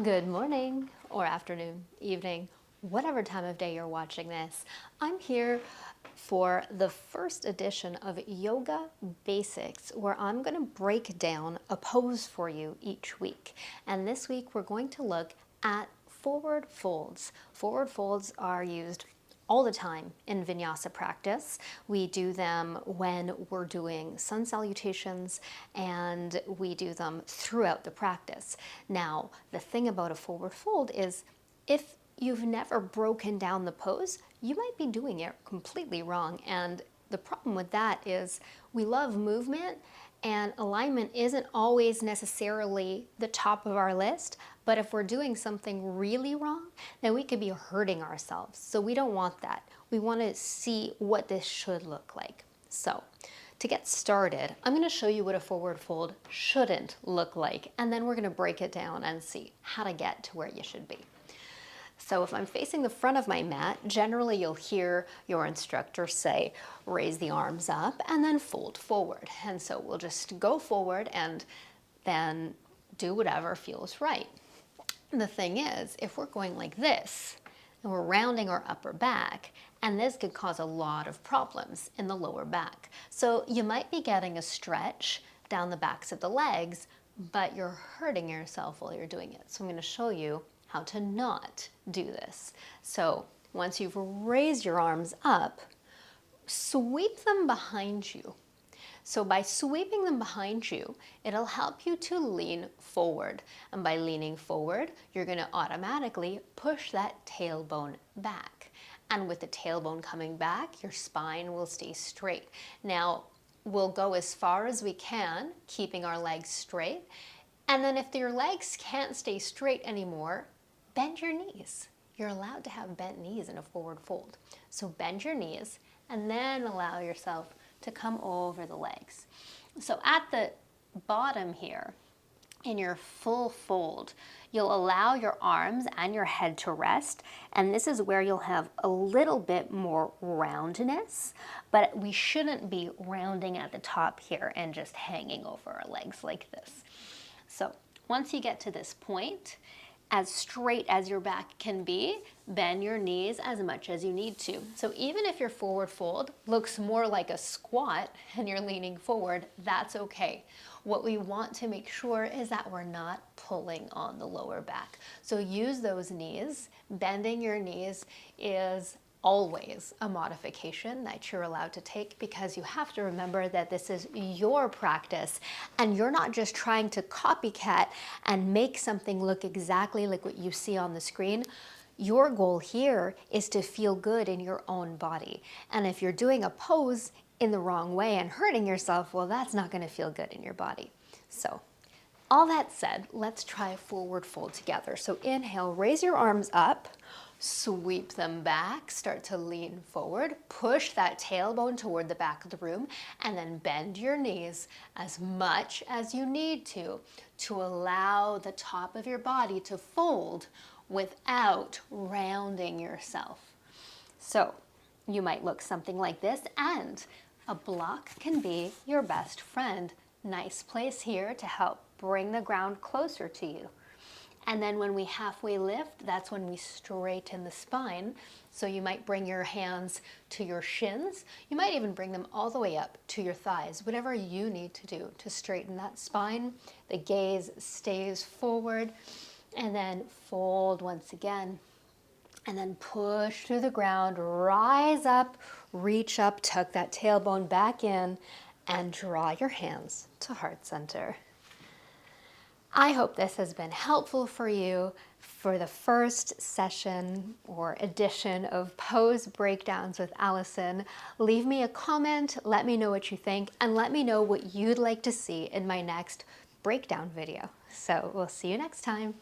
Good morning or afternoon, evening, whatever time of day you're watching this. I'm here for the first edition of Yoga Basics, where I'm going to break down a pose for you each week. And this week we're going to look at forward folds. Forward folds are used all the time in vinyasa practice. We do them when we're doing sun salutations, and we do them throughout the practice. Now, the thing about a forward fold is if you've never broken down the pose, you might be doing it completely wrong. And the problem with that is we love movement, and alignment isn't always necessarily the top of our list, but if we're doing something really wrong, then we could be hurting ourselves. So we don't want that. We want to see what this should look like. So to get started, I'm going to show you what a forward fold shouldn't look like, and then we're going to break it down and see how to get to where you should be. So if I'm facing the front of my mat, generally you'll hear your instructor say, raise the arms up and then fold forward. And so we'll just go forward and then do whatever feels right. The thing is, if we're going like this and we're rounding our upper back, and this could cause a lot of problems in the lower back. So you might be getting a stretch down the backs of the legs, but you're hurting yourself while you're doing it. So I'm going to show you how to not do this. So once you've raised your arms up, sweep them behind you. So by sweeping them behind you, it'll help you to lean forward. And by leaning forward, you're going to automatically push that tailbone back. And with the tailbone coming back, your spine will stay straight. Now, we'll go as far as we can, keeping our legs straight. And then if your legs can't stay straight anymore, bend your knees. You're allowed to have bent knees in a forward fold. So bend your knees and then allow yourself to come over the legs. So at the bottom here, in your full fold, you'll allow your arms and your head to rest, and this is where you'll have a little bit more roundness, but we shouldn't be rounding at the top here and just hanging over our legs like this. So once you get to this point, as straight as your back can be, bend your knees as much as you need to. So even if your forward fold looks more like a squat and you're leaning forward, that's okay. What we want to make sure is that we're not pulling on the lower back. So use those knees. Bending your knees is always a modification that you're allowed to take, because you have to remember that this is your practice and you're not just trying to copycat and make something look exactly like what you see on the screen. Your goal here is to feel good in your own body. And if you're doing a pose in the wrong way and hurting yourself, well, that's not going to feel good in your body. So all that said, let's try a forward fold together. So inhale, raise your arms up. Sweep them back, start to lean forward, push that tailbone toward the back of the room, and then bend your knees as much as you need to allow the top of your body to fold without rounding yourself. So you might look something like this, and a block can be your best friend. Nice place here to help bring the ground closer to you. And then when we halfway lift, that's when we straighten the spine. So you might bring your hands to your shins. You might even bring them all the way up to your thighs, whatever you need to do to straighten that spine. The gaze stays forward, and then fold once again. And then push through the ground, rise up, reach up, tuck that tailbone back in, and draw your hands to heart center. I hope this has been helpful for you for the first session or edition of Pose Breakdowns with Allison. Leave me a comment, let me know what you think, and let me know what you'd like to see in my next breakdown video. So we'll see you next time.